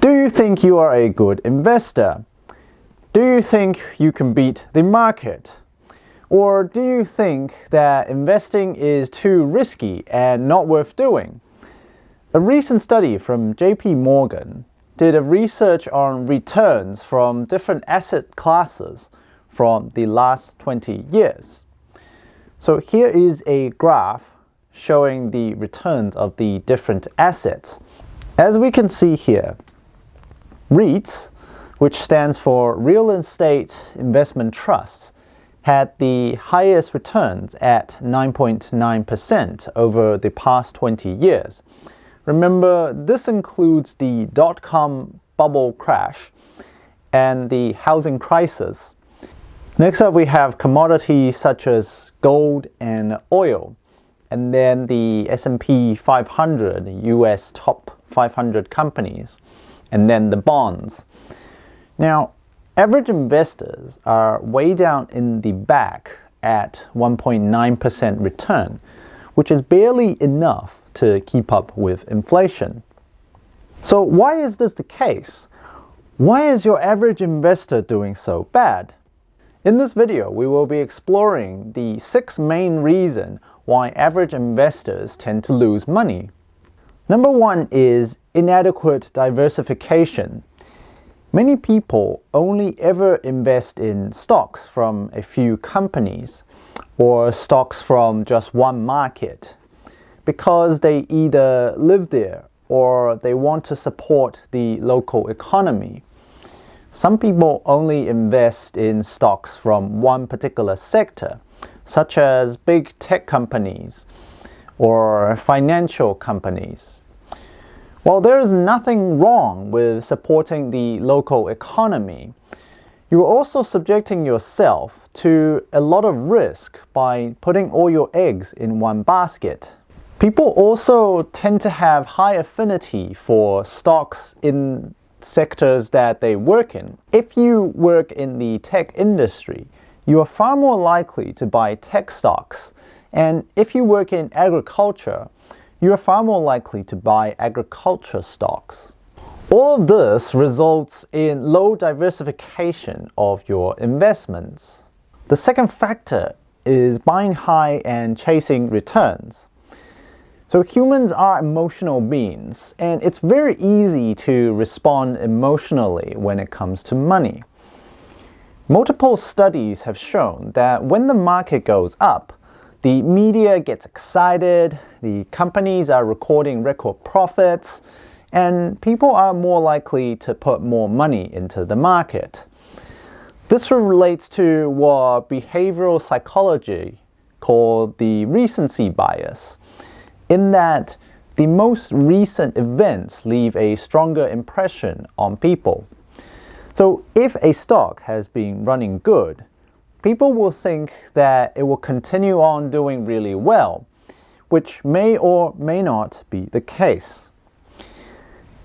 Do you think you are a good investor? Do you think you can beat the market? Or do you think that investing is too risky and not worth doing? A recent study from JP Morgan did a research on returns from different asset classes from the last 20 years. So here is a graph showing the returns of the different assets. As we can see here, REITs, which stands for Real Estate Investment Trusts, had the highest returns at 9.9% over the past 20 years. Remember, this includes the dot-com bubble crash and the housing crisis. Next up, we have commodities such as gold and oil, and then the S&P 500, the US top 500 companies, and then the bonds. Now, average investors are way down in the back at 1.9% return, which is barely enough to keep up with inflation. So why is this the case? Why is your average investor doing so bad? In this video, we will be exploring the 6 main reasons why average investors tend to lose money. Number 1 is inadequate diversification. Many people only ever invest in stocks from a few companies or stocks from just one market because they either live there or they want to support the local economy. Some people only invest in stocks from one particular sector, such as big tech companies or financial companies. While there is nothing wrong with supporting the local economy, you are also subjecting yourself to a lot of risk by putting all your eggs in one basket. People also tend to have high affinity for stocks in sectors that they work in. If you work in the tech industry, you are far more likely to buy tech stocks. And if you work in agriculture, you are far more likely to buy agriculture stocks. All of this results in low diversification of your investments. The second factor is buying high and chasing returns. So humans are emotional beings, and it's very easy to respond emotionally when it comes to money. Multiple studies have shown that when the market goes up, the media gets excited, the companies are recording record profits, and people are more likely to put more money into the market. This relates to what behavioral psychology called the recency bias, in that the most recent events leave a stronger impression on people. So if a stock has been running good, people will think that it will continue on doing really well, which may or may not be the case.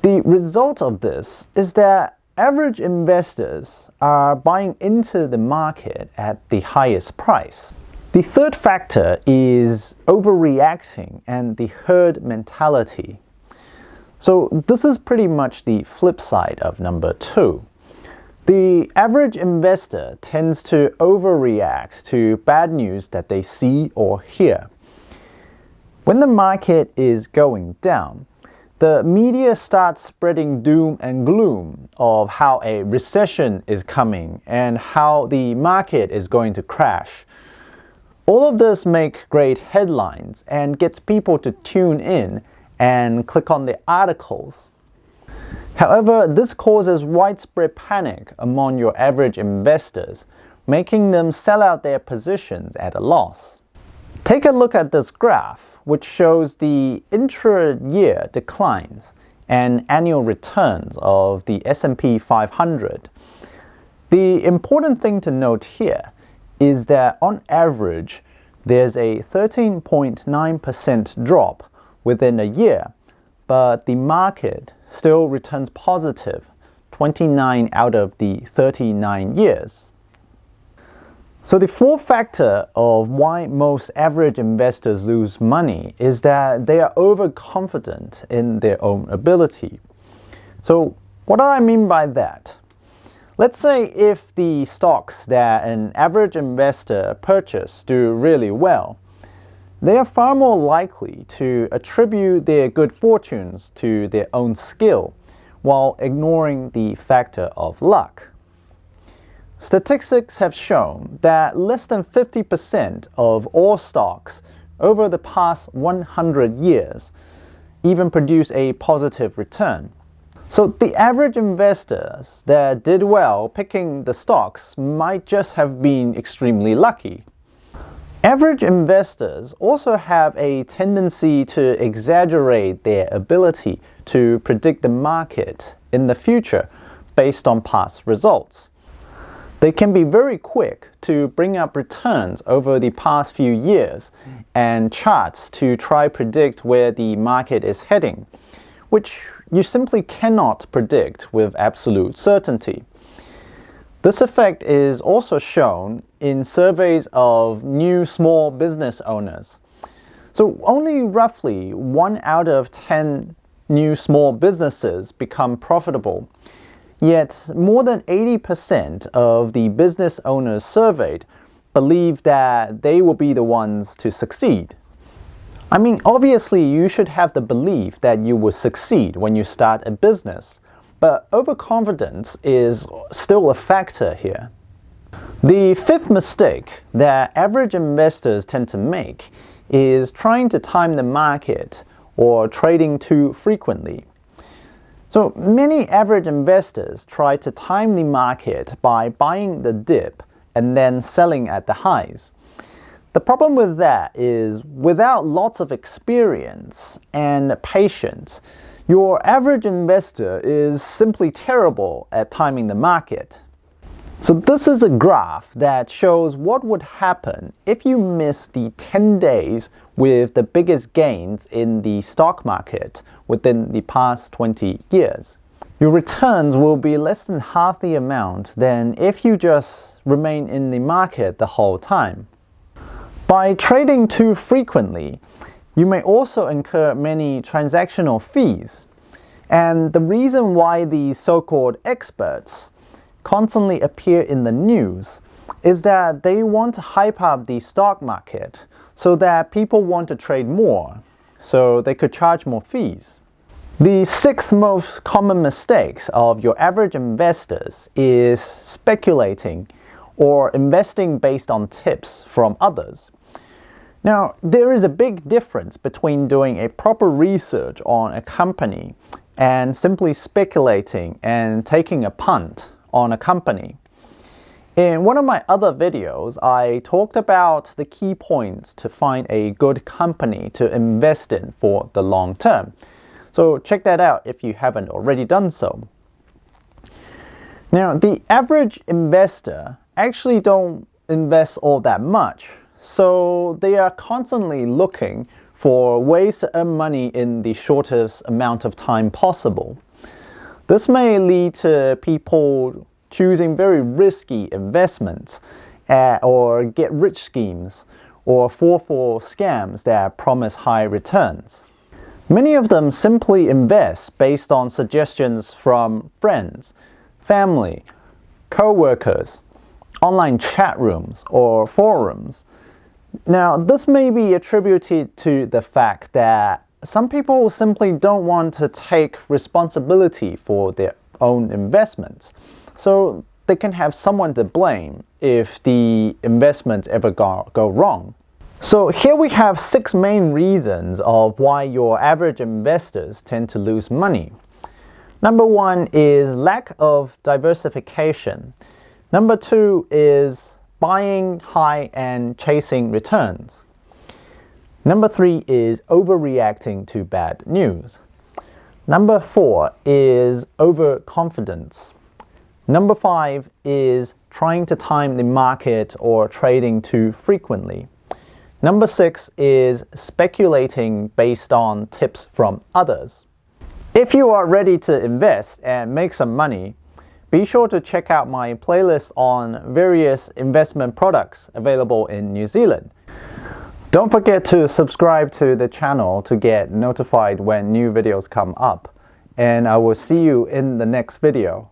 The result of this is that average investors are buying into the market at the highest price. The third factor is overreacting and the herd mentality. So this is pretty much the flip side of number 2. The average investor tends to overreact to bad news that they see or hear. When the market is going down, the media starts spreading doom and gloom of how a recession is coming and how the market is going to crash. All of this makes great headlines and gets people to tune in and click on the articles. However, this causes widespread panic among your average investors, making them sell out their positions at a loss. Take a look at this graph, which shows the intra-year declines and annual returns of the S&P 500. The important thing to note here is that on average, there's a 13.9% drop within a year, but the market still returns positive 29 out of the 39 years. So the fourth factor of why most average investors lose money is that they are overconfident in their own ability. So What do I mean by that? Let's say if the stocks that an average investor purchases do really well, they are far more likely to attribute their good fortunes to their own skill, while ignoring the factor of luck. Statistics have shown that less than 50% of all stocks over the past 100 years even produce a positive return. So the average investors that did well picking the stocks might just have been extremely lucky. Average investors also have a tendency to exaggerate their ability to predict the market in the future based on past results. They can be very quick to bring up returns over the past few years and charts to try predict where the market is heading, which you simply cannot predict with absolute certainty. This effect is also shown in surveys of new small business owners. So only roughly 1 out of 10 new small businesses become profitable. Yet, more than 80% of the business owners surveyed believe that they will be the ones to succeed. I mean, obviously, you should have the belief that you will succeed when you start a business, but overconfidence is still a factor here. The fifth mistake that average investors tend to make is trying to time the market or trading too frequently. So many average investors try to time the market by buying the dip and then selling at the highs. The problem with that is without lots of experience and patience, your average investor is simply terrible at timing the market. So this is a graph that shows what would happen if you miss the 10 days with the biggest gains in the stock market within the past 20 years. Your returns will be less than half the amount than if you just remain in the market the whole time. By trading too frequently, you may also incur many transactional fees. And the reason why these so-called experts constantly appear in the news is that they want to hype up the stock market so that people want to trade more, so they could charge more fees. The sixth most common mistakes of your average investors is speculating or investing based on tips from others. Now, there is a big difference between doing a proper research on a company and simply speculating and taking a punt on a company. In one of my other videos, I talked about the key points to find a good company to invest in for the long term. So check that out if you haven't already done so. Now, the average investor actually don't invest all that much, so they are constantly looking for ways to earn money in the shortest amount of time possible. This may lead to people choosing very risky investments or get-rich schemes or fall for scams that promise high returns. Many of them simply invest based on suggestions from friends, family, co-workers, online chat rooms, or forums. Now, this may be attributed to the fact that some people simply don't want to take responsibility for their own investments, so they can have someone to blame if the investments ever go wrong. So here we have 6 main reasons of why your average investors tend to lose money. Number 1 is lack of diversification. Number 2 is buying high and chasing returns. Number 3 is overreacting to bad news. Number 4 is overconfidence. Number 5 is trying to time the market or trading too frequently. Number 6 is speculating based on tips from others. If you are ready to invest and make some money, be sure to check out my playlist on various investment products available in New Zealand. Don't forget to subscribe to the channel to get notified when new videos come up. and I will see you in the next video.